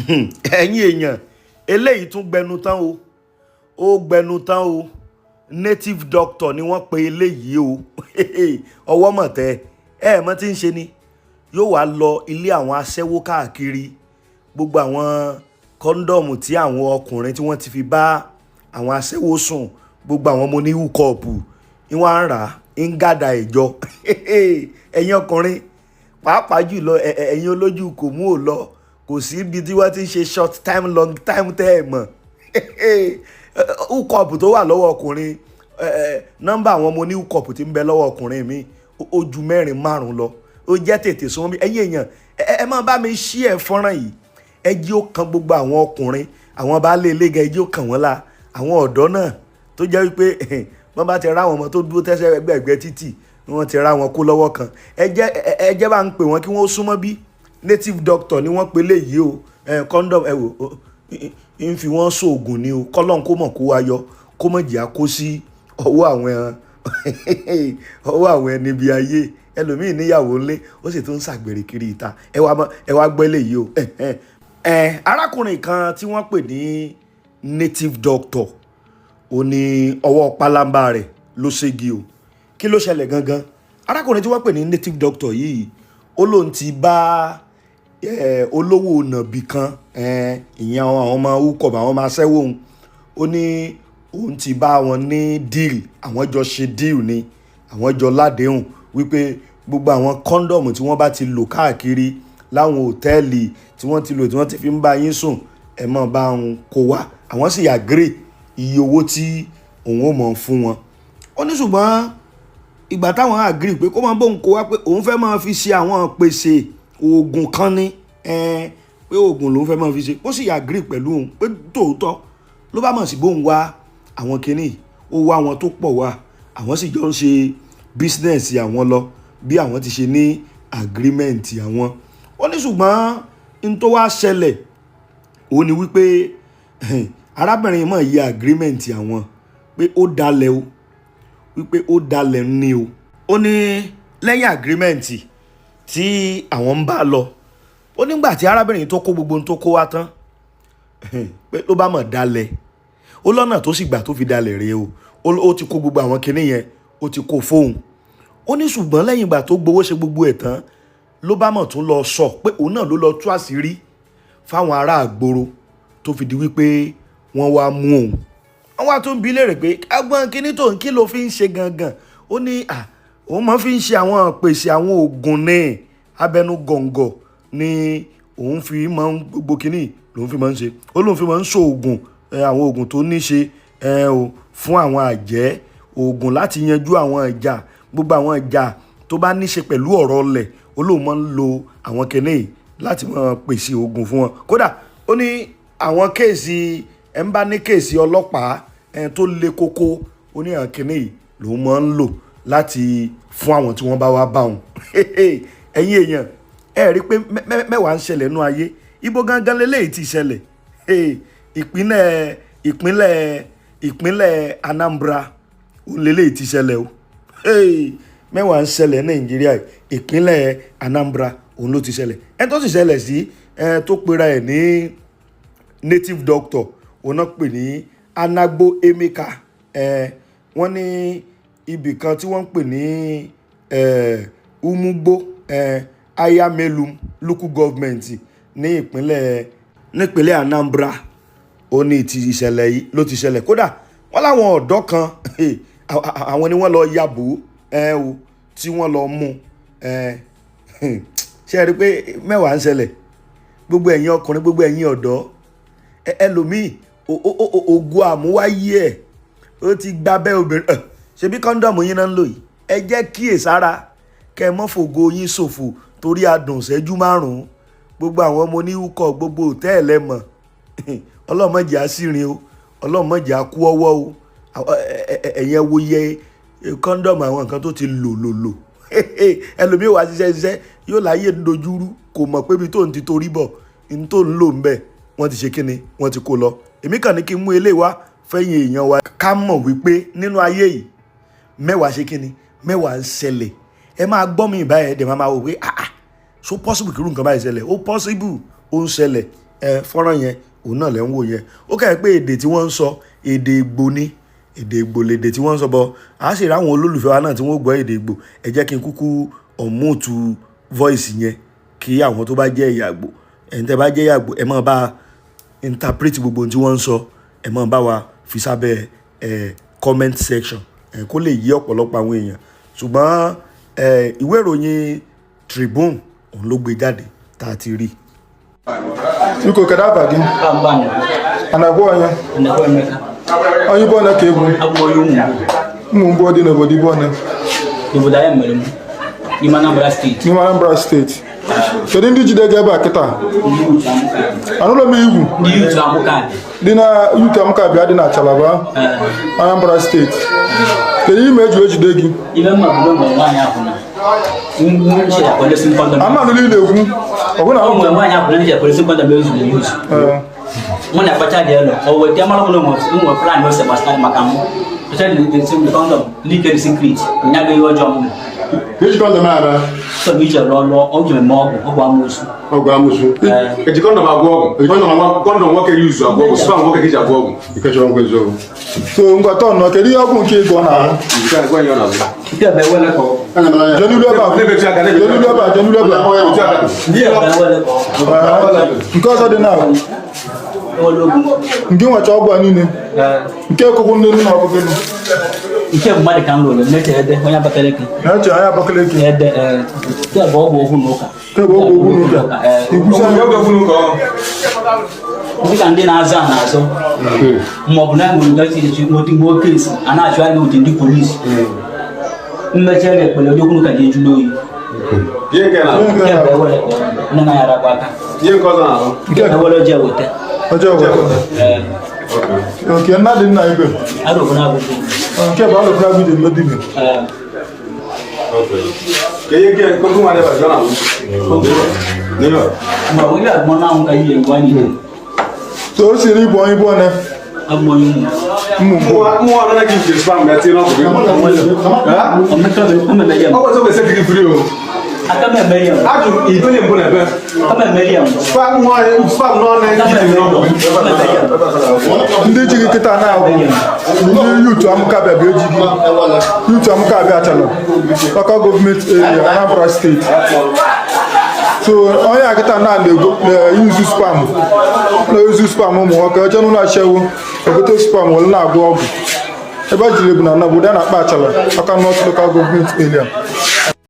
ẹ̀yin èèyàn eléyìí tún gbẹnu tán o ó gbẹnu tán o native doctor ni wọ́n pe eléyìí o ọwọ́ mọ̀tẹ́ mọ́ tí ń ṣe ni yóò wá lọ ilé àwọn aṣẹ́wó káàkiri gbogbo àwọn kọ́ńdọ̀mù tí àwọn ọkùnrin tí wọ́n ti fi bá àwọn aṣẹ́wó sùn gbogbo àwọn ọmọ ní húkọ́ọ̀pù ni wọ́n á rà ń gàdà ìjọ ẹ̀yin ọkùnrin pàápàá jùlọ ẹ̀yin olójú kò mú ò lọ kò sí ibi tí wọ́n ti ń ṣe short time long time tẹ́ ẹ̀ mọ̀ húkọ́ọ̀pù tó wà lọ́wọ́ ọkùnrin nọ́mbà àwọn ọmọ ní húkọ́ọ̀pù tí ń bẹ lọ́wọ́ ọkùnrin mi ó ju 4-5 lọ ó jẹ́ tètè sún mi ẹ̀yin èèyàn ẹ máa bá mi ṣí ẹ̀ fọ́nrán yìí ẹ jí ó kan gbogbo àwọn ọkùnrin àwọn baálé ilé gan ẹ jí ó kàn wọ́n la àwọn ọ̀dọ́ náà tó jẹ́ wípé wọ́n bá ti rá àwọn ọmọ tó dúró tẹ́sẹ̀ ẹgbẹ́ títì wọ́n ti rá wọn kó lọ́wọ́ kan ẹ jẹ́ bá ń pè wọ́n kí wọ́n súnmọ́ bí native doctor ni wọ́n pe léyìí o condom ẹ wò ń fi wọ́n sóògùn ni o kọ́lọ́n kó mọ̀ kó wa yọ kó mọ̀ jìyà kó sí ọwọ́ àwọn ẹni bí ayé ẹlòmíì níyàwó ńlé ó sì tún ń ṣàgbèrè kiri ìta ẹ wá gbọ́ eléyìí o arákùnrin kan tí wọ́n pè ní native doctor ó ní ọwọ́ pálábá rẹ̀ ló ségi o kí ló ṣẹlẹ̀ gangan arákùnrin tí wọ́n pè ní native doctor yìí ó lóun ti bá olówó nàbì kan ìyẹn àwọn ọmọ ukọ̀ àwọn ọmọ aṣẹ́wó òun ó ní òun ti bá wọn ní deal àwọn jọ ṣe deal ni àwọn jọ ládéhùn wípé gbogbo àwọn kọ́ńdọ̀mù tí wọ́n bá ti lò káàkiri láwọn hòtẹ́ẹ̀lì tí wọ́n ti lò tí wọ́n ti fi ń bá yín sùn ẹ mọ̀ bá wọn kó wá àwọn sì agree iye owó tí òun ò mọ̀ fún wọn. ó ní ṣùgbọ́n ìgbà táwọn agree pé kó máa bóun kó wá pé òun fẹ́ máa fi ṣe àwọn pèsè oògùn kan ní pé oògùn lòun fẹ́ máa fi ṣe ó sì agree pẹ̀lú òun pé tòótọ́ ló bá mọ̀ sí bóun wá àwọn kinní ó wá àwọn tó pọ̀ wá àwọn sì jọ ń ṣe business àwọn lọ bí àwọn ti ṣe ní agreement àwọn. ó ní ṣùgbọ́n n tó wá ṣẹlẹ̀ ó ní wípé arábìnrin mọ̀ yí agreement àwọn pé ó dalẹ̀ o wípé ó dalẹ̀ ní o. ó ní lẹ́yìn agreement tí àwọn ń bá lọ ó nígbà tí arábìnrin tó kó gbogbo ohun tó kó wá tán pé ló bá mọ̀ dalẹ̀ ó lọ́nà tó sì gbà tó fi dalẹ̀ rèé o ó ti kó gbogbo àwọn kinní yẹn ó ti kó fóun. ó ní ṣùgbọ́n lẹ́yìn ìgbà tó gbowó ṣe gbogbo ẹ̀ tán ló bá mọ̀ tún lọ sọ pé òun náà ló lọ tú àṣírí fáwọn ará àgbòrò tó fi di wípé wọ́n wá mú òun. wọ́n wá tún bi léèrè pé agbọ́n kínní tó ń kí ló fi ń ṣe gangan ó ní òun máa fi ń ṣe àwọn pèsè àwọn oògùn ní abẹnú gọ̀ǹgọ̀ ni òun fi máa ń gbogbo kínní lòun fi máa ń ṣe ó lóun fi máa ń ṣe oògùn àwọn oògùn tó ní ṣe fún àwọn àjẹ́ oògùn láti yanjú àwọn ìjà gbogbo àwọn ìjà tó bá ní ṣe pẹ̀lú ọ̀rọ̀ ọlẹ̀ ó lóun máa ń lo àwọn kẹ́nẹ́ láti máa pèsè oògùn fún wọn. kódà ó ní àwọn kéèsì ẹ̀ ń bá ní kéèsì ọlọ́pàá tó le kókó ó ní àwọn kẹ́nẹ́ lòun máa ń lò láti fún àwọn tí wọ́n bá wá bá wọn. ẹ̀yin èèyàn ẹ rí i pé mẹ́wàá ń ṣẹlẹ̀ nú ayé ibo gangan lélẹ́yìí ti ṣẹlẹ̀ ìpínlẹ̀ Anambra òun lélẹ́yìí ti ṣẹlẹ̀ o. Mẹ́wàá ń ṣẹlẹ̀ Nàìjíríà ìpínlẹ̀ Anambra òun ló ti ṣẹlẹ̀ tó sì ṣẹlẹ̀ sí tó pera ẹ̀ ní native doctor òun náà pè ní Anagbo Emeka wọ́n ní ibì kan tí wọ́n ń pè ní Umugbo Ayamelum local government ní ìpínlẹ̀ Anambra ó ní ti ìṣẹ̀lẹ̀ yìí ló ti ṣẹlẹ̀ kódà wọ́n láwọn ọ̀dọ́ kan àwọn ni wọ́n lọ yabò o tí wọ́n lọ mú ṣe rí i pé mẹ́wàá ń ṣẹlẹ̀ gbogbo ẹ̀yin ọkùnrin gbogbo ẹ̀yin ọ̀dọ́ ẹlòmíì ògùn àmúwáyé ẹ̀ ó ti gbábẹ́ obìnrin ṣebí kọ́ńdọ̀mù yín náà ń lò yìí ẹ jẹ́ kíyèsára kẹ́ ẹ mọ́ fògo yín ṣòfò torí adùn ṣẹ́jú 5 gbogbo àwọn ọmọ oníwúkọ̀ gbogbo òtẹ́ẹ̀lì mọ̀ ọlọ́mọdé àṣírin o ọlọ́mọdé àkú ọwọ́ o ẹ̀yẹn wo yẹ kọ́ńdọ̀mù àwọn nǹkan tó ti lò ẹlòmíì wá ṣiṣẹ́ yóò láyé dojúrú kò mọ̀ pé ibi tó ń ti torí bọ̀ ní tó ń lò ń bẹ̀ wọ́n ti ṣe kíni wọ́n ti kó lọ. èmi kàn ní kí n mú eléyìí wá fẹ́yìn èèyàn wa ká mọ̀ wípé nínú ayé yìí mẹ́wàá ṣe kíni mẹ́wàá ń ṣẹlẹ̀ ẹ máa gbọ́ mi ìbáyẹn dẹ̀ máa wò pé so possible kí irú nǹkan báyìí ṣẹlẹ̀ ó possible ó ń ṣẹlẹ̀ fọ́nrán yẹn òun náà lẹ́ ń wò yẹn ó kẹ́ ẹ pé èdè tí wọ́n ń sọ èdè Ìgbò ni èdè Ìgbò lèdè tí wọ́n ń sọ bọ́ a sì ráwọn olólùfẹ́ wa náà tí wọ́n gbọ́ èdè Ìgbò ẹ jẹ́ kí n kúkú ọ̀mùtù voice yẹn kí àwọn tó bá jẹ́ ẹ̀yà Ìgbò ẹ̀yin tẹ́ bá jẹ́ ẹ̀yà Ìgbò ẹ máa bá interpret gbogbo ohun tí wọ́n ń sọ ẹ máa bá wa fi sábẹ́ comment section kó lè yí ọ̀pọ̀lọpọ̀ àwọn èèyàn ṣùgbọ́n ìwé ìròyìn Tribune òun ló gbé jáde tá a ti rí. Iko kada bagi anagbo anya onye bo na ka egwu ụmụ mbọ dị n'obodo ibo na obodo anyị mere m n'ime Anambra steeti kedu ndị jide ga ebe a kịta anụlọ m igwu dị na yutu amụka bịa dị na Chalaba Anambra steeti kedu ime eji ejide gị ama nụlụ na-ekwu ọbụna mo na pacha de lo o we diamalo mo mo plan no se bastante makamu to say the sim condom legal secret nya be yo jom which condom ara so mi je lo o je mo ogwa amusu e ji condom agwo condom wo ke use agwo spam wo ke ji agwo ke jo ngwe zo so ngwa ton no kedi ọgwụ nke ego na ahụ ka gwa yo na zo ke be wele ko jenu leba nke ọzọ dị na nke nwecha ọgwụ a niile nke ekokwu ndị nna ọgụgụ nke mmadụ ka m lụrụ neche ede onye Abakaliki neche onye Abakaliki ede ke bụ ọgwụ okwu n'ụka ndị ka ndị na-azụ a na-azụ maọbụ na enwere gachi n'otigbo kesi a na-achụ anya ụdị ndị polisi mmechi ebe ekpere ndị okwu ka ji eju n'oyi nne na ya rakwa aka nke ewere ji eweta oke nna dị nna ibe nke bụ alụpụla bido mmedibe so o siri ibu onye ibu one ndị ji gị kịta na-abụ ndị yutu amụkabịa bụ ejigi yutu amụkabịa achala local government area Anambra steeti so onye akịta na-eyuzu spam ụmụ nwoke oche nụ na-achewu ogote spam were na-agwọ ọgwụ ebe a jiri bụ na obodo a na-akpa achala aka North local government area